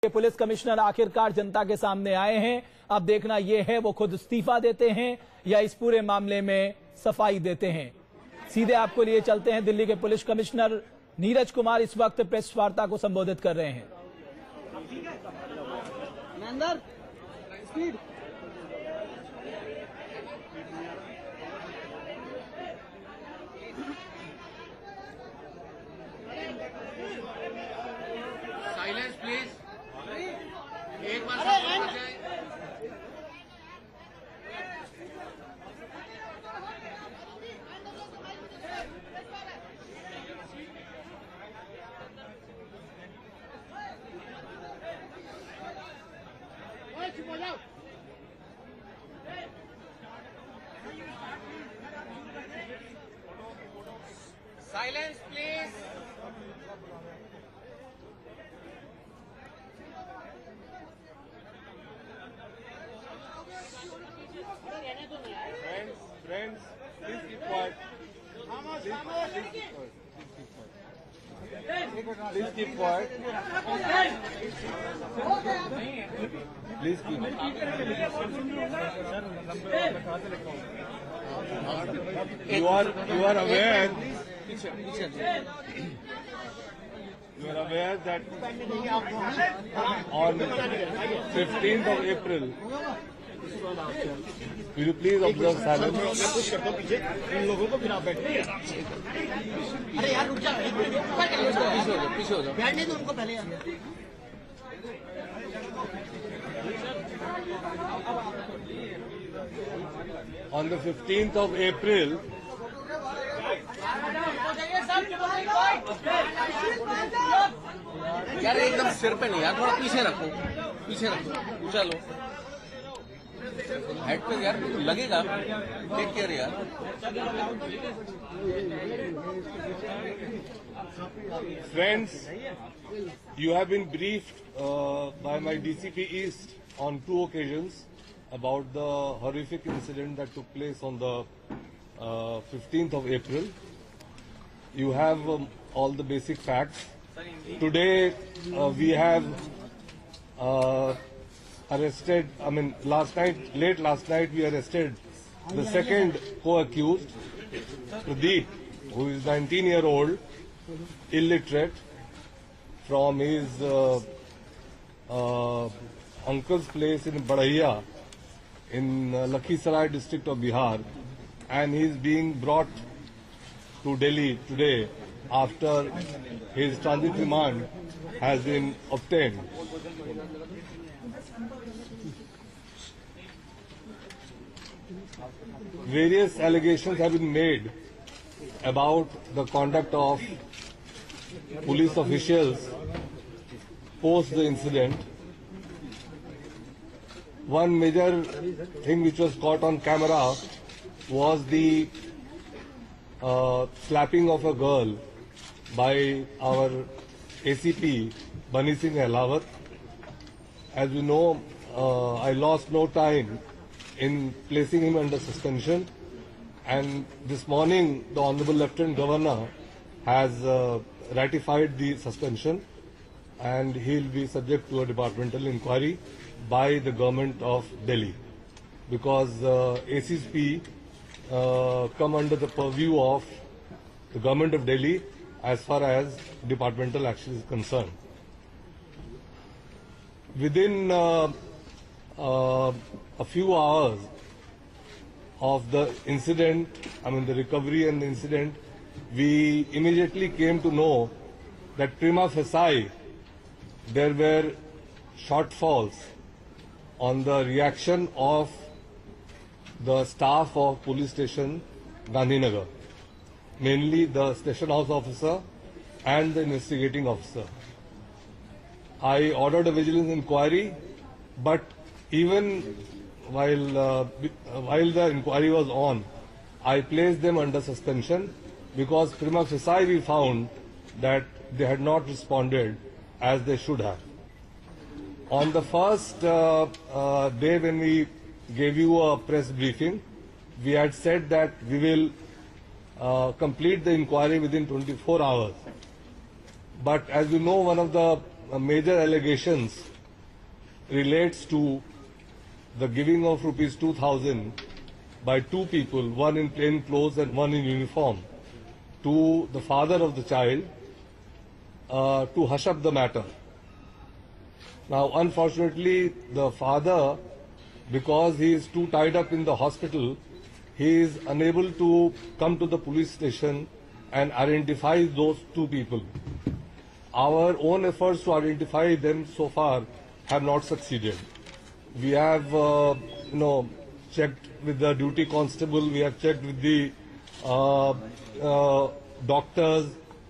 Police commissioner आखिरकार जनता के सामने आए हैं। अब देखना यह है वो खुद इस्तीफा देते हैं या इस पूरे मामले में सफाई देते हैं। सीधे आपको लिए चलते हैं। दिल्ली के पुलिस कमिश्नर नीरज कुमार इस वक्त प्रेस वार्ता को संबोधित कर रहे हैं। Silence please. एक बार सब आ जाए। Silence please. Friends, please keep quiet. Please keep quiet. Please keep You are aware. You are aware that on 15th of April. Will you please observe silence? मैं कुछ करता हूँ पीछे इन लोगों को फिर आप बैठे। अरे यार रुक जाओ, पीछे हो जाओ। बैठने दो उनको पहले यार। On the 15th of April, यार एकदम सिर पे नहीं यार, थोड़ा पीछे रखो, ऊंचा लो। हेड पे यार लगेगा। टेक केयर यार। friends, you have been briefed by my DCP East on 2 occasions about the horrific incident that took place on the 15th of April. You have all the basic facts. Today we have arrested, late last night we arrested the second co-accused, Pradeep, who is 19-year-old, illiterate, from his uncle's place in Badhaiya in Lakhisarai district of Bihar, and he is being brought to Delhi today after his transit remand has been obtained. Various allegations have been made about the conduct of police officials post the incident. One major thing which was caught on camera was the slapping of a girl by our ACP, Bunny Singh Ahlawat. As you know, I lost no time in placing him under suspension, and this morning the Honorable Lieutenant Governor has ratified the suspension, and he will be subject to a departmental inquiry by the government of Delhi, because ACP come under the purview of the government of Delhi as far as departmental action is concerned. Within a few hours of the incident, the recovery and the incident, we immediately came to know that prima facie there were shortfalls on the reaction of the staff of police station Gandhinagar, mainly the station house officer and the investigating officer. I ordered a vigilance inquiry, but even while the inquiry was on, I placed them under suspension because prima facie we found that they had not responded as they should have. On the first day when we gave you a press briefing, we had said that we will complete the inquiry within 24 hours. But as you know, one of the major allegations relates to the giving of rupees 2,000 by two people, one in plain clothes and one in uniform, to the father of the child to hush up the matter. Now, unfortunately, the father, because he is too tied up in the hospital, he is unable to come to the police station and identify those two people. Our own efforts to identify them so far have not succeeded. We have, checked with the duty constable, we have checked with the doctors,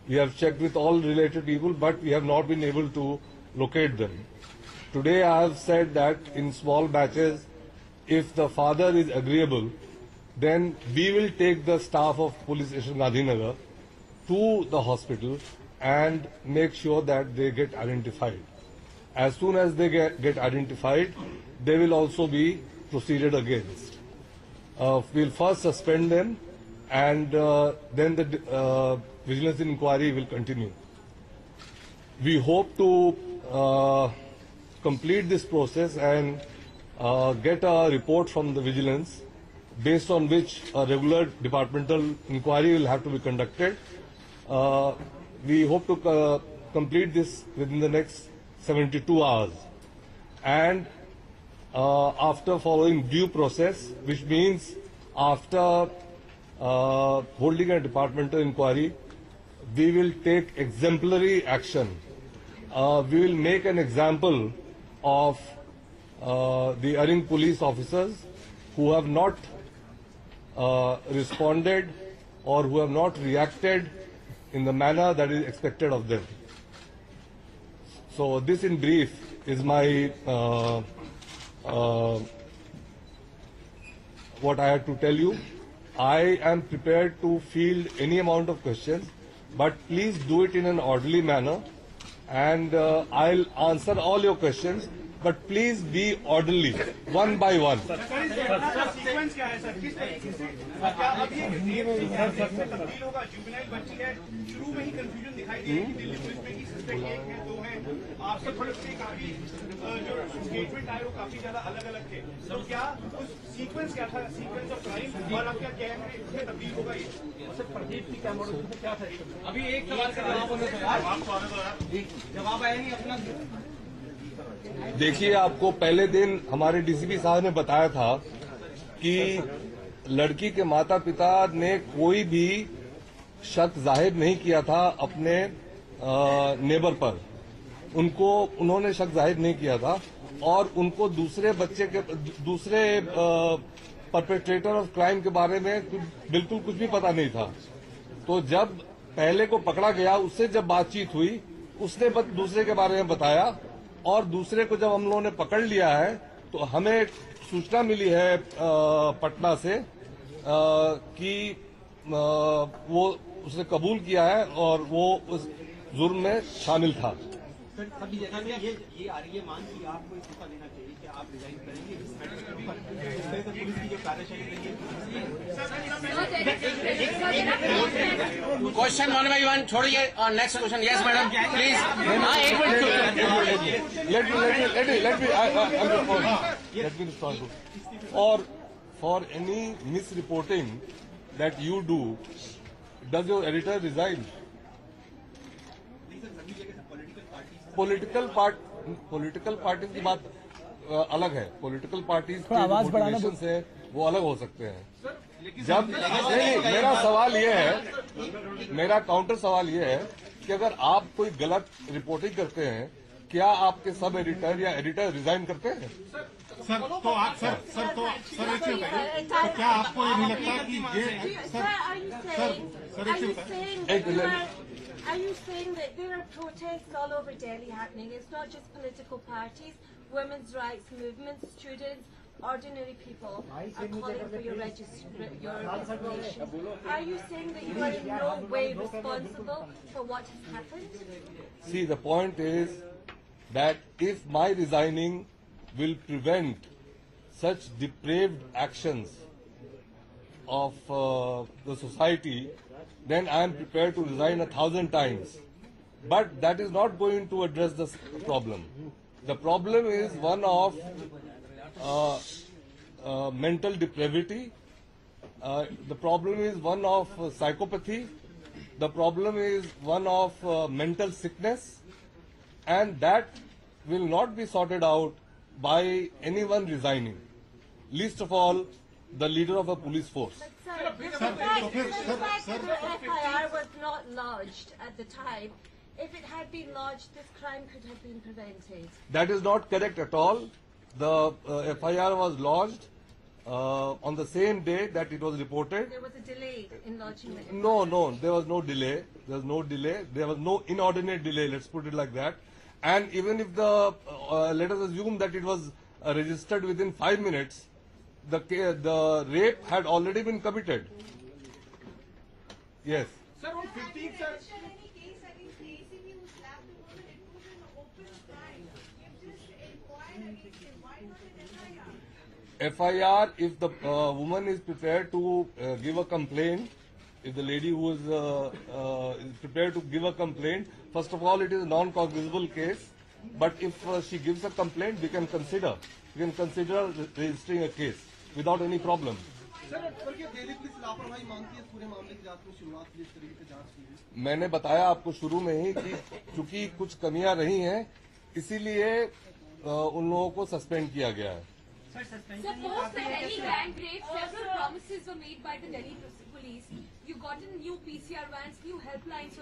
we have checked with all related people, but we have not been able to locate them. Today I have said that in small batches, if the father is agreeable, then we will take the staff of Police Station Gandhinagar to the hospital and make sure that they get identified. As soon as they get identified, they will also be proceeded against. We'll first suspend them, and then the vigilance inquiry will continue. We hope to complete this process and get a report from the vigilance, based on which a regular departmental inquiry will have to be conducted. We hope to complete this within the next 72 hours. And after following due process, which means after holding a departmental inquiry, we will take exemplary action. We will make an example of the erring police officers who have not responded or who have not reacted in the manner that is expected of them. So this in brief is my what I had to tell you. I am prepared to field any amount of questions, but please do it in an orderly manner, and I'll answer all your questions, but please be orderly, one by one. Sequence क्या है sir? किस तरीके से क्या अभी तब्दील होगा? Juvenile बच्ची है, शुरू में ही कंफ्यूजन दिखाई दे रही है कि दिल्ली पुलिस में की सस्पेक्ट एक है, दो हैं, आपसे थोड़े से काफी जो स्टेटमेंट आए वो काफी ज्यादा अलग अलग थे, तो क्या उस सीक्वेंस क्या था, सीक्वेंस ऑफ क्राइम, और आप क्या कह रहे हैं इसमें तब्दील होगा? ये सर प्रदीप की क्या मॉडल क्या था? अभी एक सवाल का जवाब आया नहीं अपना। देखिए, आपको पहले दिन हमारे डीसीपी साहब ने बताया था कि लड़की के माता पिता ने कोई भी शक जाहिर नहीं किया था अपने नेबर पर, उन्होंने शक जाहिर नहीं किया था, और उनको दूसरे परपेट्रेटर ऑफ क्राइम के बारे में बिल्कुल कुछ भी पता नहीं था। तो जब पहले को पकड़ा गया, उससे जब बातचीत हुई, उसने दूसरे के बारे में बताया, और दूसरे को जब हम लोगों ने पकड़ लिया है तो हमें सूचना मिली है पटना से कि वो उसने कबूल किया है और वो उस जुर्म में शामिल था। अभी ये आ रही है मांग कि आपको इस्तीफा देना चाहिए, क्या आप रिजाइन करेंगे इस मैटर पर? पुलिस की जो कार्यशैली रही है। क्वेश्चन वन बाई वन छोड़िए और next question. Yes madam please. हाँ, एक minute. Let me respond to. Or for any misreporting that you do, does your editor resign? Political party की बात अलग है। पॉलिटिकल पार्टीज के मोटिवेशन से वो अलग हो सकते हैं। जब नहीं, मेरा काउंटर सवाल ये है कि अगर आप कोई गलत रिपोर्टिंग करते हैं, क्या आपके सब एडिटर या एडिटर रिजाइन करते हैं? सर तो आप सर एक चीज बताइए, तो क्या आपको ये नहीं लगता कि ये Are you saying that there are protests all over Delhi happening? It's not just political parties, women's rights movements, students, ordinary people are calling for your resignation. Are you saying that you are in no way responsible for what has happened? See, the point is that if my resigning will prevent such depraved actions of the society, then I am prepared to resign 1,000 times. But that is not going to address the problem. The problem is one of mental depravity. The problem is one of psychopathy. The problem is one of mental sickness, and that will not be sorted out by anyone resigning, least of all the leader of a police force. Sir, the fact that the FIR was not lodged at the time, if it had been lodged, this crime could have been prevented. That is not correct at all. The FIR was lodged on the same day that it was reported. There was a delay in lodging the FIR. No, there was no delay. There was no delay. There was no inordinate delay, let's put it like that. And even if let us assume that it was registered within 5 minutes, the rape had already been committed. Yes. Sir, on 15th, sir. Any case against Casey who slapped a woman, it was an open crime. You just inquired against him. Why not an FIR? FIR, if the woman is prepared to give a complaint, if the lady who is prepared to give a complaint, first of all, it is a non-cognizable case. But if she gives a complaint, we can consider registering a case without any problem. Sir, पर क्या Delhi police लापरवाही मानती है इस पूरे मामले की जांच में शुरुआत की इस तरीके से जांच की है? मैंने बताया आपको शुरू में ही कि चूंकि कुछ कमियां रही हैं, इसीलिए उन लोगों को सस्पेंड किया गया है. Suppose the Delhi gang raid, several promises were made by the Delhi police. You got in new PCR vans, new helplines.